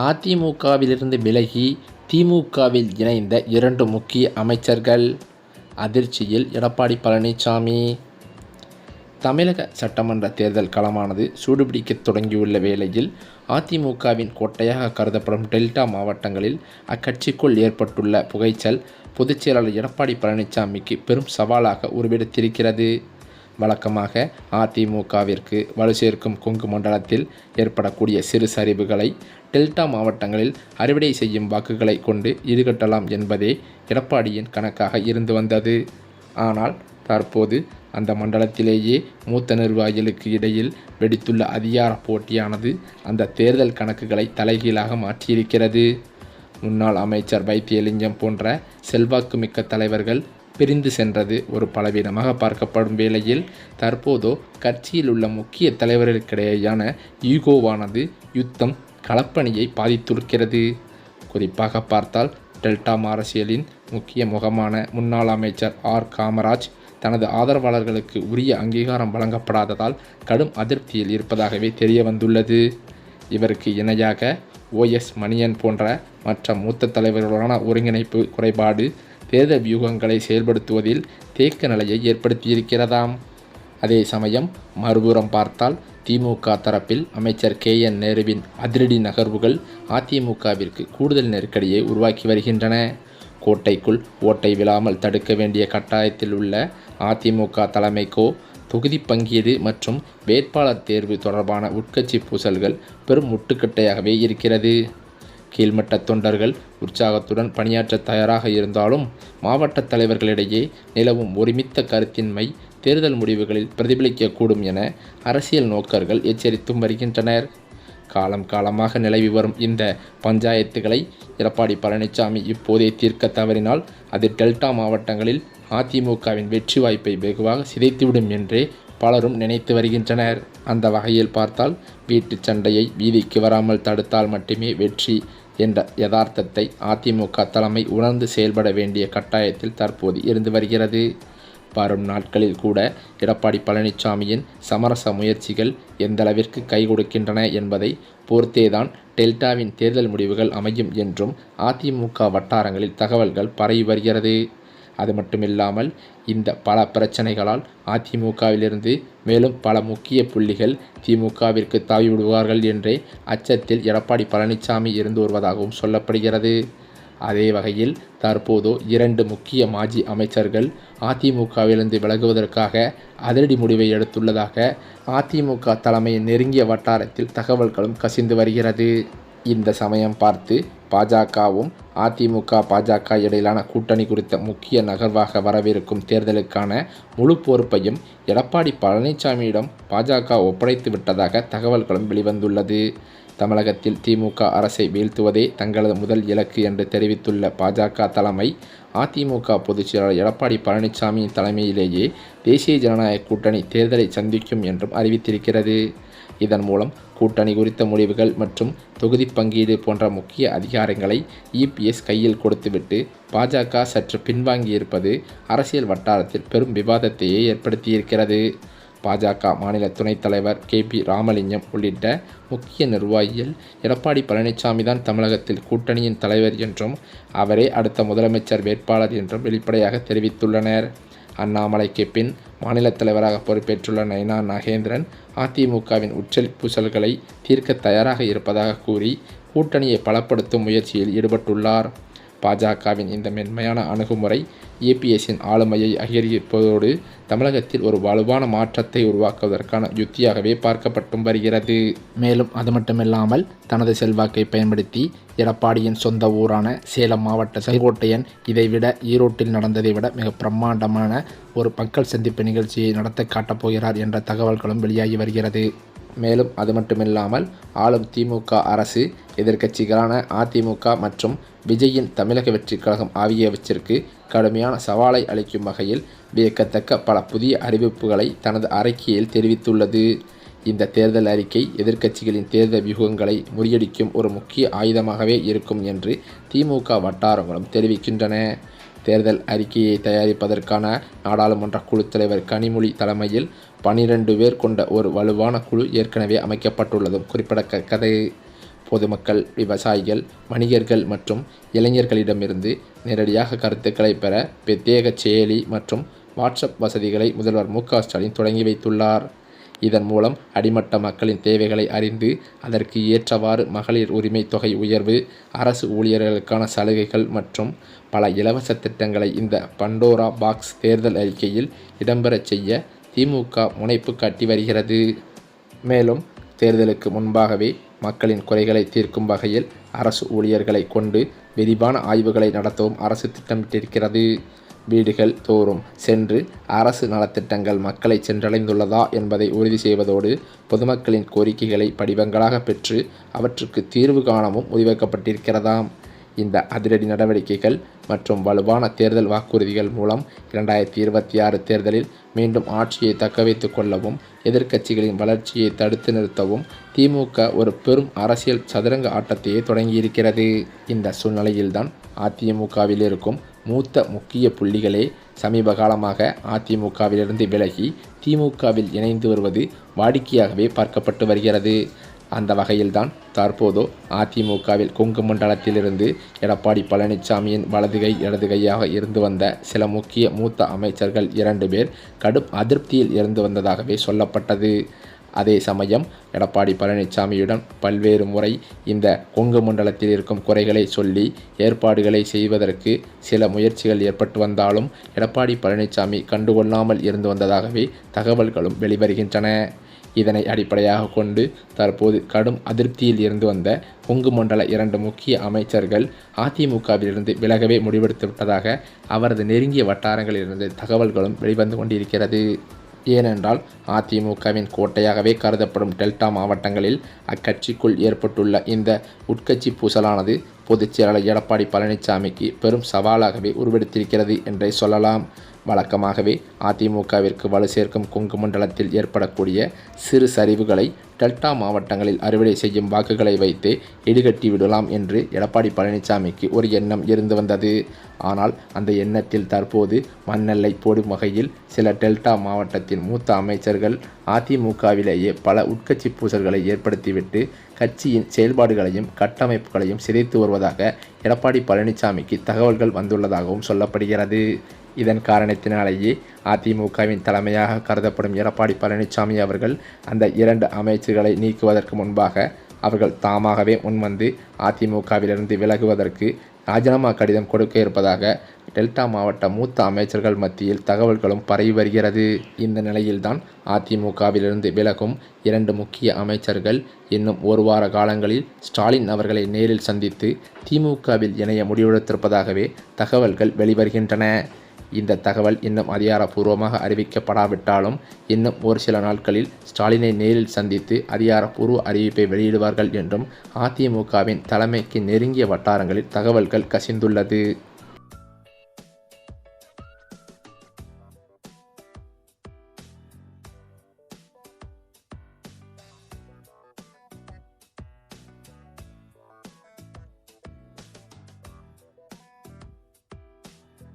அதிமுகவிலிருந்து விலகி திமுகவில் இணைந்த 2 முக்கிய அமைச்சர்கள். அதிர்ச்சியில் எடப்பாடி பழனிசாமி. தமிழக சட்டமன்ற தேர்தல் களமானது சூடுபிடிக்கத் தொடங்கியுள்ள வேளையில் அதிமுகவின் கோட்டையாக கருதப்படும் டெல்டா மாவட்டங்களில் அக்கட்சிக்குள் ஏற்பட்டுள்ள புகைச்சல் பொதுச்செயலாளர் எடப்பாடி பழனிசாமிக்கு பெரும் சவாலாக உருவெடுத்திருக்கிறது. வழக்கமாக அதிமுகவிற்கு வலு சேர்க்கும் கொங்கு மண்டலத்தில் ஏற்படக்கூடிய சிறு சரிவுகளை டெல்டா மாவட்டங்களில் அறுவடை செய்யும் வாக்குகளை கொண்டு ஈடுகட்டலாம் என்பதே எடப்பாடியின் கணக்காக இருந்து வந்தது. ஆனால் தற்போது அந்த மண்டலத்திலேயே மூத்த நிர்வாகிகளுக்கு இடையில் வெடித்துள்ள அதிகார போட்டியானது அந்த தேர்தல் கணக்குகளை தலைகீழாக மாற்றியிருக்கிறது. முன்னாள் அமைச்சர் வைத்தியலிங்கம் போன்ற செல்வாக்குமிக்க தலைவர்கள் பிரிந்து சென்றது ஒரு பலவீனமாக பார்க்கப்படும் வேளையில் தற்போதோ கட்சியில் உள்ள முக்கிய தலைவர்களுக்கிடையேயான ஈகோவானது யுத்தம் களப்பணியை பாதித்திருக்கிறது. குறிப்பாக பார்த்தால் டெல்டா அரசியலின் முக்கிய முகமான முன்னாள் அமைச்சர் ஆர். காமராஜ் தனது ஆதரவாளர்களுக்கு உரிய அங்கீகாரம் வழங்கப்படாததால் கடும் அதிருப்தியில் இருப்பதாகவே தெரிய வந்துள்ளது. இவருக்கு இணையாக OS மணியன் போன்ற மற்ற மூத்த தலைவர்களுடனான ஒருங்கிணைப்பு குறைபாடு தேர்தல் வியூகங்களை செயல்படுத்துவதில் தேக்க நிலையை ஏற்படுத்தியிருக்கிறதாம். அதே சமயம் மறுபுறம் பார்த்தால் திமுக தரப்பில் அமைச்சர் KN நேருவின் அதிரடி நகர்வுகள் அதிமுகவிற்கு கூடுதல் நெருக்கடியை உருவாக்கி வருகின்றன. கோட்டைக்குள் ஓட்டை விழாமல் தடுக்க வேண்டிய கட்டாயத்தில் உள்ள அதிமுக தலைமைக்கோ தொகுதி பங்கீடு மற்றும் வேட்பாளர் தேர்வு தொடர்பான உட்கட்சி பூசல்கள் பெரும் முட்டுக்கட்டையாகவே இருக்கிறது. கீழ்மட்ட தொண்டர்கள் உற்சாகத்துடன் பணியாற்ற தயாராக இருந்தாலும் மாவட்ட தலைவர்களிடையே நிலவும் ஒருமித்த கருத்தின்மை தேர்தல் முடிவுகளில் பிரதிபலிக்கக்கூடும் என அரசியல் நோக்கர்கள் எச்சரித்தும் வருகின்றனர். காலமாக நிலவி வரும் இந்த பஞ்சாயத்துகளை எடப்பாடி பழனிசாமி இப்போதே தீர்க்க தவறினால் அது டெல்டா மாவட்டங்களில் அதிமுகவின் வெற்றி வாய்ப்பை வெகுவாக சிதைத்துவிடும் என்றே பலரும் நினைத்து வருகின்றனர். அந்த வகையில் பார்த்தால் வீட்டு சண்டையை வீதிக்கு வராமல் தடுத்தால் மட்டுமே வெற்றி என்ற யதார்த்தத்தை அதிமுக தலைமை உணர்ந்து செயல்பட வேண்டிய கட்டாயத்தில் தற்போது இருந்து வருகிறது. வரும் நாட்களில் கூட எடப்பாடி பழனிசாமியின் சமரச முயற்சிகள் எந்தளவிற்கு கை கொடுக்கின்றன என்பதை பொறுத்தேதான் டெல்டாவின் தேர்தல் முடிவுகள் அமையும் என்றும் அதிமுக வட்டாரங்களில் தகவல்கள் பரவி வருகிறது. அது மட்டுமில்லாமல் இந்த பல பிரச்சனைகளால் அதிமுகவிலிருந்து மேலும் பல முக்கிய புள்ளிகள் திமுகவிற்கு தாவிவிடுவார்கள் என்றே அச்சத்தில் எடப்பாடி பழனிசாமி இருந்து வருவதாகவும் சொல்லப்படுகிறது. அதே வகையில் தற்போது 2 முக்கிய மாஜி அமைச்சர்கள் அதிமுகவிலிருந்து விலகுவதற்காக அதிரடி முடிவை எடுத்துள்ளதாக அதிமுக தலைமையின் நெருங்கிய வட்டாரத்தில் தகவல்களும் கசிந்து வருகிறது. இந்த சமயம் பார்த்து பாஜகவும் பாஜக இடையிலான கூட்டணி குறித்த முக்கிய நகர்வாக வரவிருக்கும் தேர்தலுக்கான முழு பொறுப்பையும் எடப்பாடி பழனிசாமியிடம் பாஜக ஒப்படைத்து விட்டதாக தகவல்களும் வெளிவந்துள்ளது. தமிழகத்தில் திமுக அரசை வீழ்த்துவதே தங்களது முதல் இலக்கு என்று தெரிவித்துள்ள பாஜக தலைமை அதிமுக பொதுச்செயலாளர் எடப்பாடி பழனிசாமியின் தலைமையிலேயே தேசிய ஜனநாயக கூட்டணி தேர்தலை சந்திக்கும் என்றும் அறிவித்திருக்கிறது. இதன் மூலம் கூட்டணி குறித்த முடிவுகள் மற்றும் தொகுதி பங்கீடு போன்ற முக்கிய அதிகாரங்களை EPS கையில் கொடுத்துவிட்டு பாஜக சற்று பின்வாங்கியிருப்பது அரசியல் வட்டாரத்தில் பெரும் விவாதத்தையே ஏற்படுத்தியிருக்கிறது. பாஜக மாநில துணைத் தலைவர் KP ராமலிங்கம் உள்ளிட்ட முக்கிய நிர்வாகிகள் எடப்பாடி பழனிசாமி தான் தமிழகத்தில் கூட்டணியின் தலைவர் என்றும் அவரே அடுத்த முதலமைச்சர் வேட்பாளர் என்றும் வெளிப்படையாக தெரிவித்துள்ளனர். அண்ணாமலைக்கு பின் மாநில தலைவராக பொறுப்பேற்றுள்ள நயினா நாகேந்திரன் அதிமுகவின் உச்சல் பூசல்களை தீர்க்க தயாராக இருப்பதாக கூறி கூட்டணியை பலப்படுத்தும் முயற்சியில் ஈடுபட்டுள்ளார். பாஜகவின் இந்த மென்மையான அணுகுமுறை EPSன் ஆளுமையை அதிகரிப்பதோடு தமிழகத்தில் ஒரு வலுவான மாற்றத்தை உருவாக்குவதற்கான யுத்தியாகவே பார்க்கப்பட்டும் வருகிறது. மேலும் அது மட்டுமில்லாமல் தனது செல்வாக்கை பயன்படுத்தி எடப்பாடியின் சொந்த ஊரான சேலம் மாவட்ட செங்கோட்டையன் இதைவிட ஈரோட்டில் நடந்ததை விட மிக பிரம்மாண்டமான ஒரு மக்கள் சந்திப்பு நிகழ்ச்சியை நடத்த காட்டப்போகிறார் என்ற தகவல்களும் வெளியாகி வருகிறது. மேலும் அது மட்டுமில்லாமல் ஆளும் திமுக அரசு எதிர்க்கட்சிகளான அதிமுக மற்றும் விஜயின் தமிழக வெற்றிக் கழகம் ஆகியவற்றிற்கு கடுமையான சவாலை அளிக்கும் வகையில் வியக்கத்தக்க பல புதிய அறிவிப்புகளை தனது அறிக்கையில் தெரிவித்துள்ளது. இந்த தேர்தல் அறிக்கை எதிர்க்கட்சிகளின் தேர்தல் வியூகங்களை முறியடிக்கும் ஒரு முக்கிய ஆயுதமாகவே இருக்கும் என்று திமுக வட்டாரங்களும் தெரிவிக்கின்றன. தேர்தல் அறிக்கையை தயாரிப்பதற்கான நாடாளுமன்ற குழு தலைவர் கனிமொழி தலைமையில் 12 பேர் கொண்ட ஒரு வலுவான குழு ஏற்கனவே அமைக்கப்பட்டுள்ளதும் குறிப்பிடத்தக்கது. பொதுமக்கள், விவசாயிகள், வணிகர்கள் மற்றும் இளைஞர்களிடமிருந்து நேரடியாக கருத்துக்களை பெற பிரத்யேக செயலி மற்றும் வாட்ஸ்அப் வசதிகளை முதல்வர் மு.க.ஸ்டாலின் தொடங்கி வைத்துள்ளார். இதன் மூலம் அடிமட்ட மக்களின் தேவைகளை அறிந்து அதற்கு ஏற்றவாறு மகளிர் உரிமை தொகை உயர்வு, அரசு ஊழியர்களுக்கான சலுகைகள் மற்றும் பல இலவச திட்டங்களை இந்த பண்டோரா பாக்ஸ் தேர்தல் அறிக்கையில் இடம்பெறச் செய்ய திமுக முனைப்பு காட்டி வருகிறது. மேலும் தேர்தலுக்கு முன்பாகவே மக்களின் குறைகளை தீர்க்கும் வகையில் அரசு ஊழியர்களை கொண்டு விரிவான ஆய்வுகளை நடத்தவும் அரசு திட்டமிட்டிருக்கிறது. வீடுகள் தோறும் சென்று அரசு நலத்திட்டங்கள் மக்களை சென்றடைந்துள்ளதா என்பதை உறுதி செய்வதோடு பொதுமக்களின் கோரிக்கைகளை படிவங்களாக பெற்று அவற்றுக்கு தீர்வு காணவும் முடிவெடுக்கப்பட்டிருக்கிறதாம். இந்த அதிரடி நடவடிக்கைகள் மற்றும் வலுவான தேர்தல் வாக்குறுதிகள் மூலம் 2026 தேர்தலில் மீண்டும் ஆட்சியை தக்கவைத்துக் கொள்ளவும் எதிர்க்கட்சிகளின் வளர்ச்சியை தடுத்து நிறுத்தவும் திமுக ஒரு பெரும் அரசியல் சதுரங்க ஆட்டத்தையே தொடங்கியிருக்கிறது. இந்த சூழ்நிலையில்தான் அதிமுகவில் இருக்கும் மூத்த முக்கிய புள்ளிகளே சமீப காலமாக அதிமுகவிலிருந்து விலகி திமுகவில் இணைந்து வருவது வாடிக்கையாகவே பார்க்கப்பட்டு வருகிறது. அந்த வகையில்தான் தற்போது அதிமுகவில் கொங்கு மண்டலத்திலிருந்து எடப்பாடி பழனிசாமியின் வலதுகை இடதுகையாக இருந்து வந்த சில முக்கிய மூத்த அமைச்சர்கள் 2 பேர் கடும் அதிருப்தியில் இருந்து வந்ததாகவே சொல்லப்பட்டது. அதே சமயம் எடப்பாடி பழனிசாமியுடன் பல்வேறு முறை இந்த கொங்கு மண்டலத்தில் இருக்கும் குறைகளை சொல்லி ஏற்பாடுகளை செய்வதற்கு சில முயற்சிகள் ஏற்பட்டு வந்தாலும் எடப்பாடி பழனிசாமி கண்டுகொள்ளாமல் இருந்து வந்ததாகவே தகவல்களும் வெளிவருகின்றன. இதனை அடிப்படையாக கொண்டு தற்போது கடும் அதிருப்தியில் இருந்து வந்த கொங்கு மண்டல 2 முக்கிய அமைச்சர்கள் அதிமுகவிலிருந்து விலகவே முடிவெடுத்துவிட்டதாக அவரது நெருங்கிய வட்டாரங்களிலிருந்து தகவல்களும் வெளிவந்து கொண்டிருக்கிறது. ஏனென்றால் அதிமுகவின் கோட்டையாகவே கருதப்படும் டெல்டா மாவட்டங்களில் அக்கட்சிக்குள் ஏற்பட்டுள்ள இந்த உட்கட்சி பூசலானது பொதுச் செயலாளர் எடப்பாடி பழனிசாமிக்கு பெரும் சவாலாகவே உருவெடுத்திருக்கிறது என்றே சொல்லலாம். வழக்கமாகவே அதிமுகவிற்கு வலு சேர்க்கும் கொங்கு மண்டலத்தில் ஏற்படக்கூடிய சிறு சரிவுகளை டெல்டா மாவட்டங்களில் அறுவடை செய்யும் வாக்குகளை வைத்து ஈடுகட்டி விடலாம் என்று எடப்பாடி பழனிசாமிக்கு ஒரு எண்ணம் இருந்து வந்தது. ஆனால் அந்த எண்ணத்தில் தற்போது மண்ணெல்லை போடும் வகையில் சில டெல்டா மாவட்டத்தின் மூத்த அமைச்சர்கள் அதிமுகவிலேயே பல உட்கட்சி பூசல்களை ஏற்படுத்திவிட்டு கட்சியின் செயல்பாடுகளையும் கட்டமைப்புகளையும் சிதைத்து வருவதாக எடப்பாடி பழனிசாமிக்கு தகவல்கள் வந்துள்ளதாகவும் சொல்லப்படுகிறது. இதன் காரணத்தினாலேயே அதிமுகவின் தலைமையாக கருதப்படும் எடப்பாடி பழனிசாமி அவர்கள் அந்த 2 அமைச்சர்களை நீக்குவதற்கு முன்பாக அவர்கள் தாமாகவே முன்வந்து அதிமுகவிலிருந்து விலகுவதற்கு ராஜினாமா கடிதம் கொடுக்க இருப்பதாக டெல்டா மாவட்ட மூத்த அமைச்சர்கள் மத்தியில் தகவல்களும் பரவி வருகிறது. இந்த நிலையில்தான் அதிமுகவிலிருந்து விலகும் 2 முக்கிய அமைச்சர்கள் இன்னும் ஒரு வார காலங்களில் ஸ்டாலின் அவர்களை நேரில் சந்தித்து திமுகவில் இணைய முடிவெடுத்திருப்பதாகவே தகவல்கள் வெளிவருகின்றன. இந்த தகவல் இன்னும் அதிகாரப்பூர்வமாக அறிவிக்கப்படாவிட்டாலும் இன்னும் ஒரு சில நாட்களில் ஸ்டாலினை நேரில் சந்தித்து அதிகாரப்பூர்வ அறிவிப்பை வெளியிடுவார்கள் என்றும் அதிமுகவின் தலைமைக்கு நெருங்கிய வட்டாரங்களில் தகவல்கள் கசிந்துள்ளது.